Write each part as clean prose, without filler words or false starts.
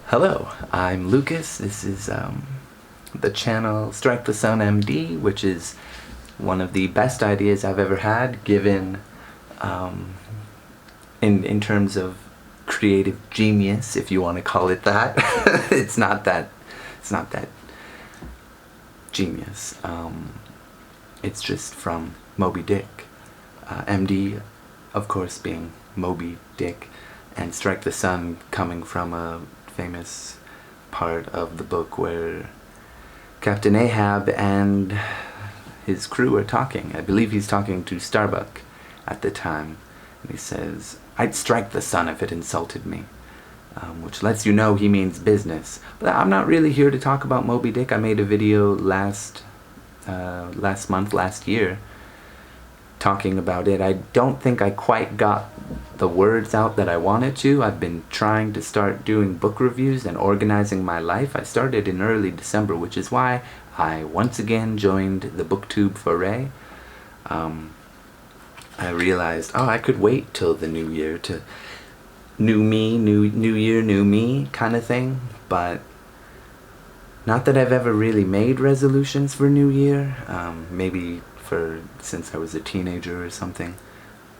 Hello, I'm Lucas. This is the channel Strike the Sun MD, which is one of the best ideas I've ever had, given in terms of creative genius, if you want to call it that. It's not that genius. It's just from Moby Dick. MD, of course, being Moby Dick, and Strike the Sun coming from a famous part of the book where Captain Ahab and his crew are talking. I believe he's talking to Starbuck at the time, and he says, "I'd strike the sun if it insulted me," which lets you know he means business. But I'm not really here to talk about Moby Dick. I made a video last year, talking about it. I don't think I quite got the words out that I wanted to. I've been trying to start doing book reviews and organizing my life. I started in early December, which is why I once again joined the BookTube foray. I realized, I could wait till the new year to new me, new year, new me kind of thing, but not that I've ever really made resolutions for New Year, maybe since I was a teenager or something,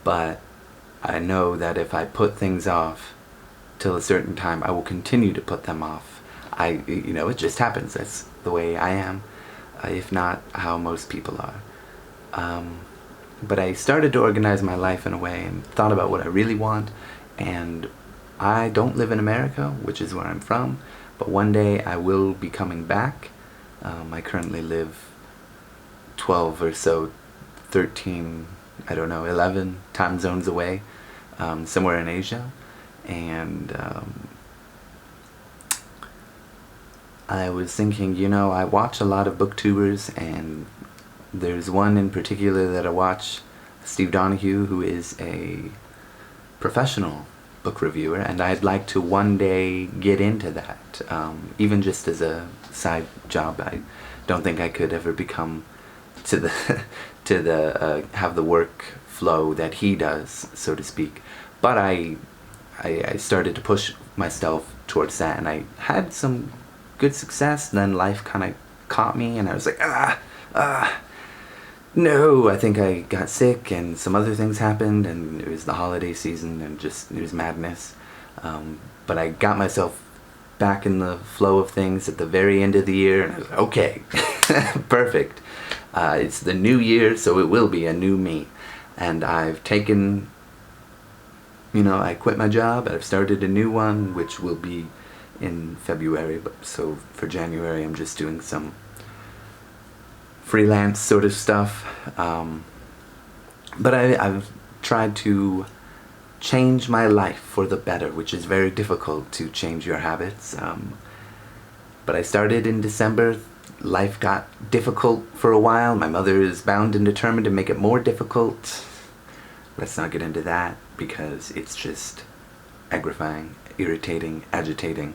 but I know that if I put things off till a certain time, I will continue to put them off. It just happens. That's the way I am, if not how most people are. But I started to organize my life in a way and thought about what I really want, and I don't live in America, which is where I'm from, but one day I will be coming back. I currently live 12 or so, 13, 11 time zones away, somewhere in Asia, and I was thinking, I watch a lot of booktubers, and there's one in particular that I watch, Steve Donahue, who is a professional book reviewer, and I'd like to one day get into that, even just as a side job. I don't think I could ever become have the work flow that he does, so to speak. But I started to push myself towards that, and I had some good success. Then life kind of caught me, and I was like, no, I think I got sick, and some other things happened, and it was the holiday season, and it was madness. But I got myself back in the flow of things at the very end of the year, and I was like, okay, perfect. It's the new year, so it will be a new me. And I've taken, I quit my job, I've started a new one, which will be in February, so for January I'm just doing some freelance sort of stuff. But I've tried to change my life for the better, which is very difficult to change your habits. But I started in December. Life got difficult for a while. My mother is bound and determined to make it more difficult. Let's not get into that, because it's just aggravating, irritating, agitating.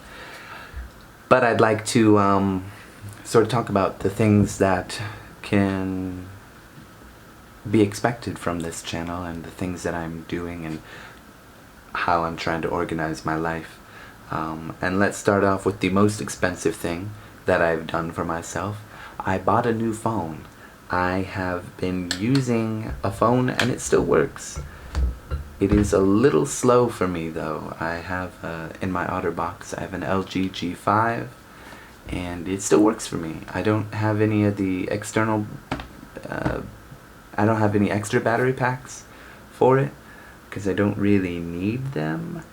But I'd like to sort of talk about the things that can be expected from this channel, and the things that I'm doing, and how I'm trying to organize my life. And let's start off with the most expensive thing that I've done for myself. I bought a new phone. I have been using a phone, and it still works. It is a little slow for me, though. I have, in my OtterBox, I have an LG G5, and it still works for me. I don't have any of the external, I don't have any extra battery packs for it, because I don't really need them.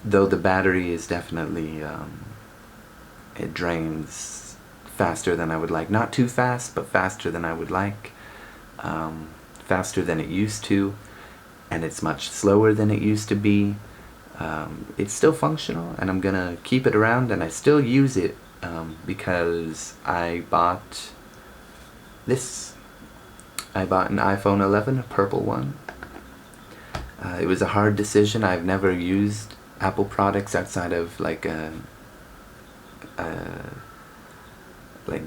Though the battery is definitely, it drains faster than I would like. Not too fast, but faster than I would like. Faster than it used to, and it's much slower than it used to be. It's still functional, and I'm gonna keep it around, and I still use it because I bought this. I bought an iPhone 11, a purple one. It was a hard decision. I've never used Apple products outside of like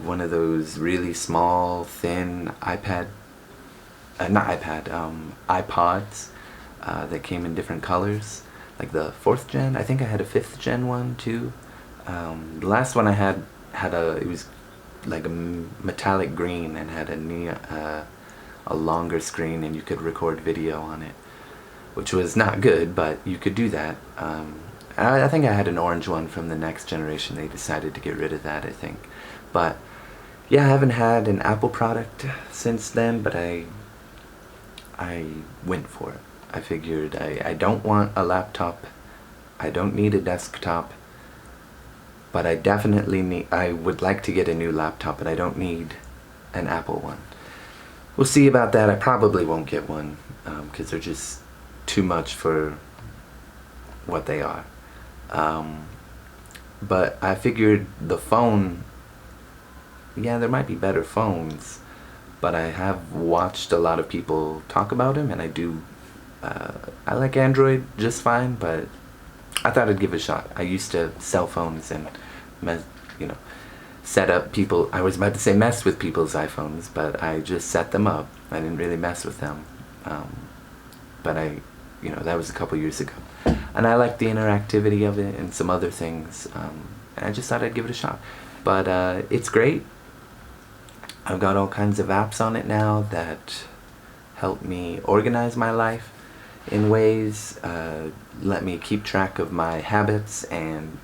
one of those really small, thin iPods that came in different colors. like the 4th gen. I think I had a 5th gen one too. The last one I had it was like a metallic green and had a longer screen, and you could record video on it, which was not good, but you could do that. I think I had an orange one from the next generation. They decided to get rid of that, I think. But yeah, I haven't had an Apple product since then, but I went for it. I figured I don't want a laptop, I don't need a desktop, but I definitely I would like to get a new laptop, but I don't need an Apple one. We'll see about that. I probably won't get one, because they're just too much for what they are. But I figured the phone, yeah, there might be better phones, but I have watched a lot of people talk about them, and I like Android just fine, but I thought I'd give it a shot. I used to sell phones and, set up people. I was about to say mess with people's iPhones, but I just set them up. I didn't really mess with them. But that was a couple years ago. And I liked the interactivity of it and some other things. And I just thought I'd give it a shot. But it's great. I've got all kinds of apps on it now that help me organize my life in ways, let me keep track of my habits and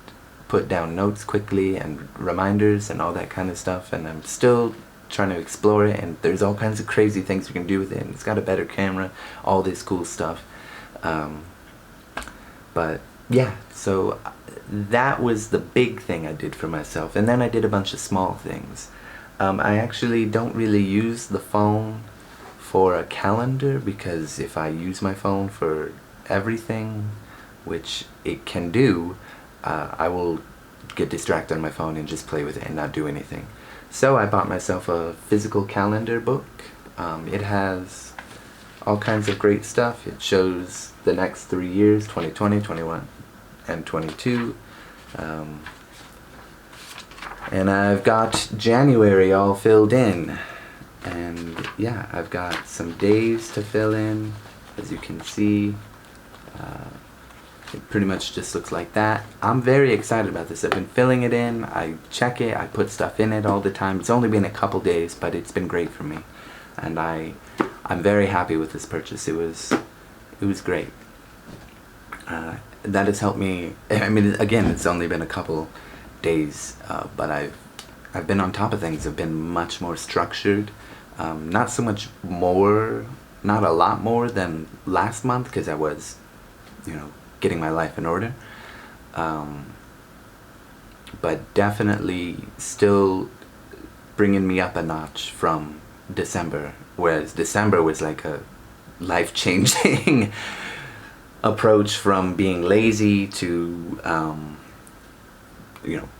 put down notes quickly and reminders and all that kind of stuff. And I'm still trying to explore it, and there's all kinds of crazy things you can do with it, and it's got a better camera, all this cool stuff. But yeah, so that was the big thing I did for myself, and then I did a bunch of small things. I actually don't really use the phone for a calendar, because if I use my phone for everything, which it can do, I will get distracted on my phone and just play with it and not do anything. So I bought myself a physical calendar book. It has all kinds of great stuff. It shows the next 3 years, 2020, 21, and 22. And I've got January all filled in. And yeah, I've got some days to fill in, as you can see. It pretty much just looks like that. I'm very excited about this. I've been filling it in, I check it, I put stuff in it all the time. It's only been a couple days, but it's been great for me. And I'm very happy with this purchase. It was great. That has helped me. I mean, again, it's only been a couple days, but I've been on top of things. I've been much more structured. Not so much more, not a lot more than last month, because I was, getting my life in order. But definitely still bringing me up a notch from December, whereas December was like a life-changing approach from being lazy to,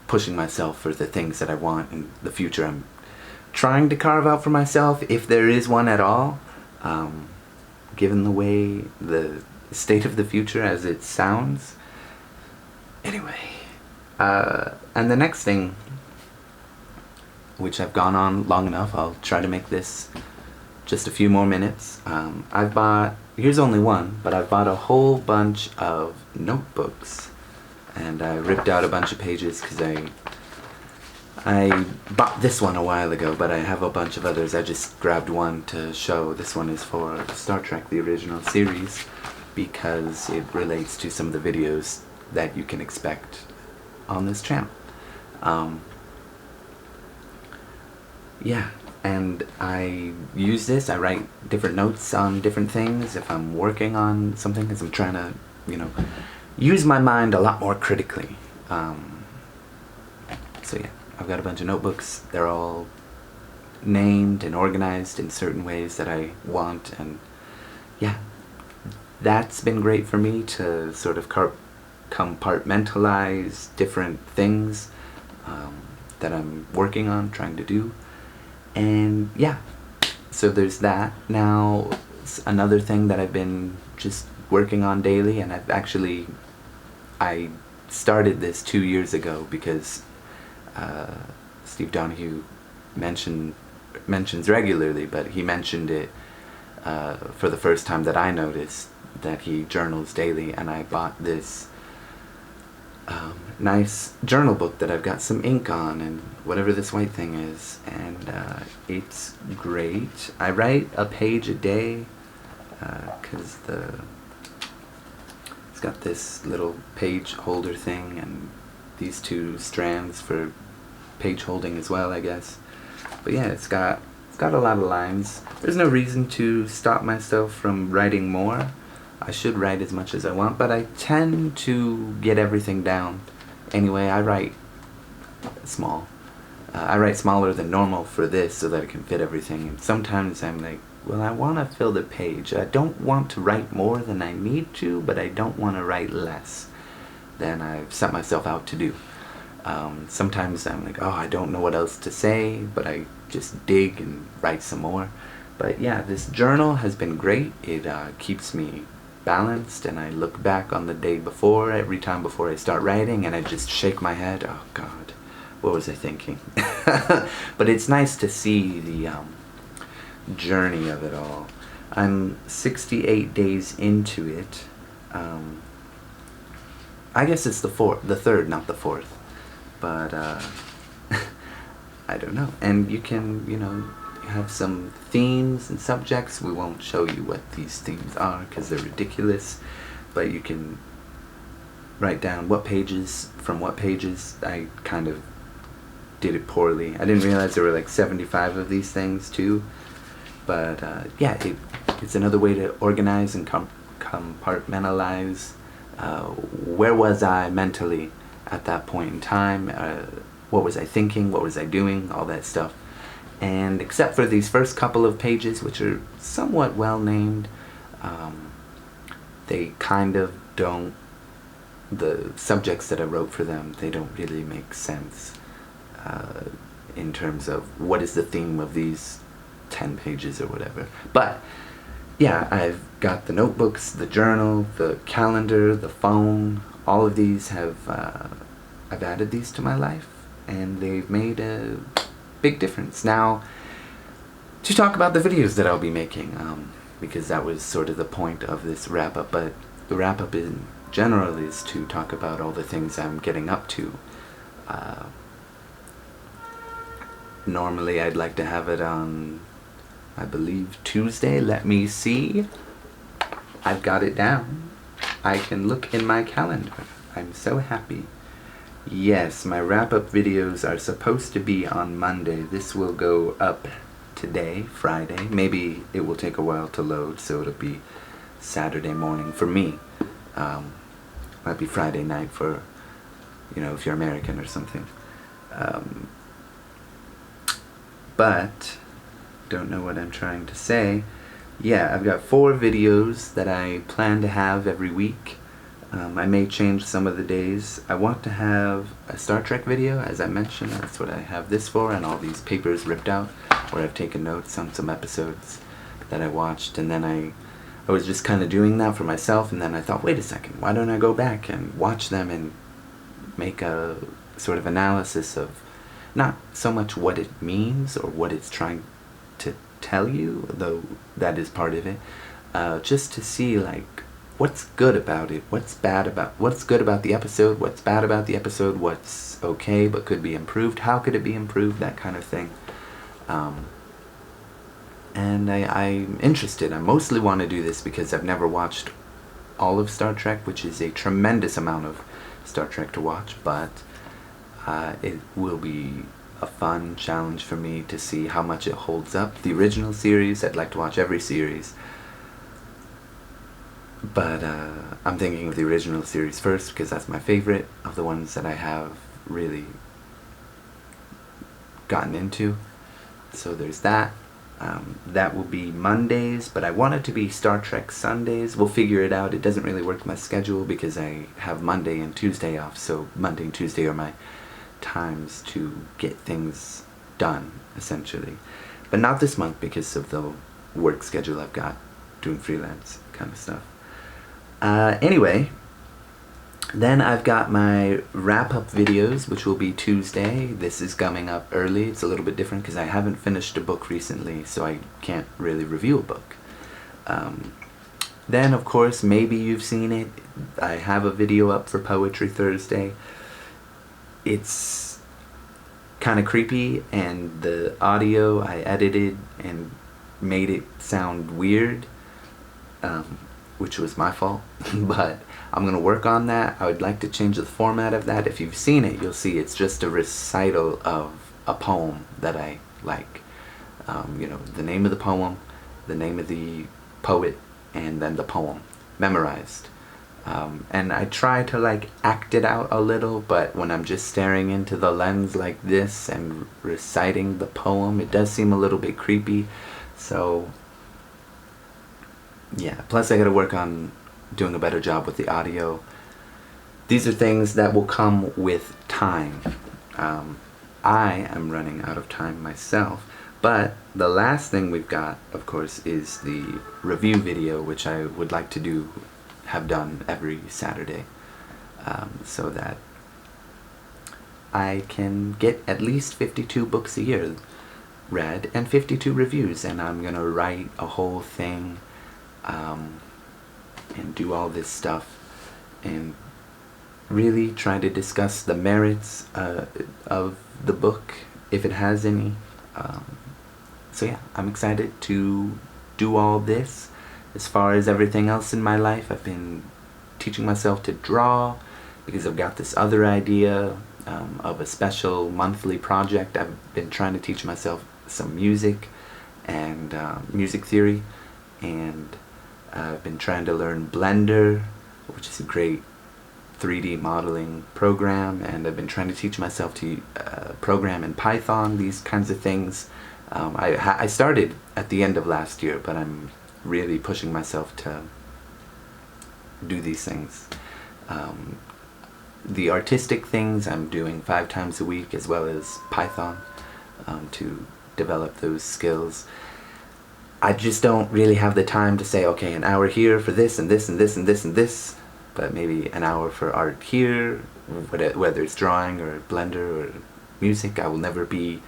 pushing myself for the things that I want in the future. I'm trying to carve out for myself, if there is one at all, given the way the state of the future as it sounds. Anyway, and the next thing, which I've gone on long enough, I'll try to make this just a few more minutes. I've bought, here's only one, but I've bought a whole bunch of notebooks, and I ripped out a bunch of pages because I bought this one a while ago, but I have a bunch of others. I just grabbed one to show. This one is for Star Trek, the original series, because it relates to some of the videos that you can expect on this channel. Yeah, and I use this. I write different notes on different things if I'm working on something, because I'm trying to, use my mind a lot more critically. So yeah, I've got a bunch of notebooks. They're all named and organized in certain ways that I want, and yeah, that's been great for me to sort of compartmentalize different things that I'm working on, trying to do. And yeah, so there's that. Now, another thing that I've been just working on daily, and I started this 2 years ago because Steve Donahue mentions regularly, but he mentioned it for the first time that I noticed that he journals daily, and I bought this nice journal book that I've got some ink on and whatever this white thing is, and it's great. I write a page a day because it's got this little page holder thing and these two strands for page holding as well, I guess. But yeah, it's got a lot of lines. There's no reason to stop myself from writing more. I should write as much as I want, but I tend to get everything down. Anyway, I write small. I write smaller than normal for this so that I can fit everything. And sometimes I'm like, well, I want to fill the page. I don't want to write more than I need to, but I don't want to write less than I've set myself out to do. Sometimes I'm like, oh, I don't know what else to say, but I just dig and write some more. But yeah, this journal has been great. It keeps me balanced, and I look back on the day before, every time before I start writing, and I just shake my head. Oh God, what was I thinking? But it's nice to see the journey of it all. I'm 68 days into it. I guess it's the third, not the fourth. But I don't know. And you can, have some themes and subjects. We won't show you what these themes are because they're ridiculous, but you can write down what pages from what pages. I kind of did it poorly. I didn't realize there were like 75 of these things too, but yeah, it's another way to organize and compartmentalize where was I mentally at that point in time, what was I thinking, what was I doing, all that stuff. And except for these first couple of pages, which are somewhat well named, they kind of don't, the subjects that I wrote for them, they don't really make sense in terms of what is the theme of these 10 pages or whatever. But yeah, I've got the notebooks, the journal, the calendar, the phone. All of these have, I've added these to my life, and they've made a big difference. Now, to talk about the videos that I'll be making, because that was sort of the point of this wrap-up, but the wrap-up in general is to talk about all the things I'm getting up to. Normally I'd like to have it on, I believe, Tuesday. Let me see. I've got it down. I can look in my calendar. I'm so happy. Yes, my wrap-up videos are supposed to be on Monday. This will go up today, Friday. Maybe it will take a while to load, so it'll be Saturday morning for me. Might be Friday night for, if you're American or something. But, don't know what I'm trying to say. Yeah, I've got 4 videos that I plan to have every week. I may change some of the days. I want to have a Star Trek video, as I mentioned. That's what I have this for, and all these papers ripped out, where I've taken notes on some episodes that I watched. And then I was just kind of doing that for myself, and then I thought, wait a second, why don't I go back and watch them and make a sort of analysis of not so much what it means or what it's trying to tell you, though that is part of it, just to see, like, what's good about it, what's good about the episode, what's bad about the episode, what's okay but could be improved, how could it be improved, that kind of thing. And I'm interested. I mostly want to do this because I've never watched all of Star Trek, which is a tremendous amount of Star Trek to watch, but it will be a fun challenge for me to see how much it holds up. The original series, I'd like to watch every series, but I'm thinking of the original series first because that's my favorite of the ones that I have really gotten into. So there's that. That will be Mondays, but I want it to be Star Trek Sundays. We'll figure it out. It doesn't really work with my schedule because I have Monday and Tuesday off, so Monday and Tuesday are my times to get things done, essentially. But not this month because of the work schedule I've got, doing freelance kind of stuff. Anyway, then I've got my wrap-up videos, which will be Tuesday. This is coming up early. It's a little bit different because I haven't finished a book recently, so I can't really review a book. Then, of course, maybe you've seen it. I have a video up for Poetry Thursday. It's kind of creepy, and the audio I edited and made it sound weird, which was my fault. But I'm going to work on that. I would like to change the format of that. If you've seen it, you'll see it's just a recital of a poem that I like. The name of the poem, the name of the poet, and then the poem memorized. And I try to like act it out a little, but when I'm just staring into the lens like this and reciting the poem, it does seem a little bit creepy. So yeah, plus I gotta work on doing a better job with the audio. These are things that will come with time. I am running out of time myself, but the last thing we've got, of course, is the review video, which I would like to have done every Saturday, so that I can get at least 52 books a year read and 52 reviews, and I'm gonna write a whole thing and do all this stuff and really try to discuss the merits of the book, if it has any. So yeah, I'm excited to do all this. As far as everything else in my life, I've been teaching myself to draw because I've got this other idea of a special monthly project. I've been trying to teach myself some music and music theory, and I've been trying to learn Blender, which is a great 3D modeling program, and I've been trying to teach myself to program in Python, these kinds of things. I started at the end of last year, but I'm really pushing myself to do these things. The artistic things I'm doing 5 times a week, as well as Python, to develop those skills. I just don't really have the time to say, okay, an hour here for this and this and this and this and this, but maybe an hour for art here, whether it's drawing or Blender or music. I will never be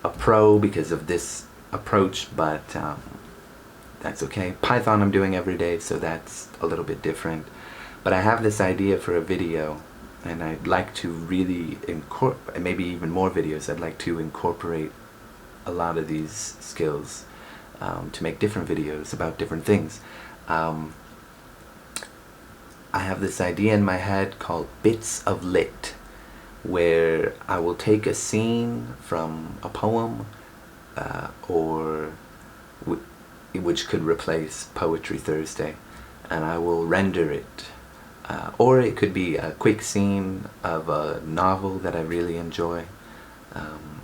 a pro because of this approach, but that's okay. Python I'm doing every day, so that's a little bit different. But I have this idea for a video, and I'd like to really incorporate, maybe even more videos, I'd like to incorporate a lot of these skills to make different videos about different things. I have this idea in my head called Bits of Lit, where I will take a scene from a poem, or which could replace Poetry Thursday, and I will render it. Or it could be a quick scene of a novel that I really enjoy,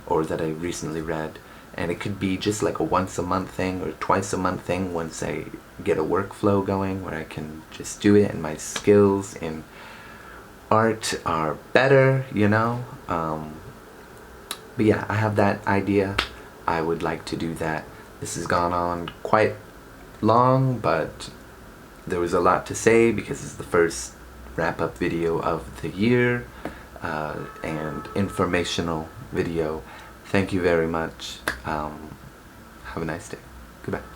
or that I recently read. And it could be just like a once a month thing or twice a month thing once I get a workflow going where I can just do it and my skills in art are better, But yeah, I have that idea. I would like to do that. This has gone on quite long, but there was a lot to say because it's the first wrap-up video of the year, and informational video. Thank you very much. Have a nice day. Goodbye.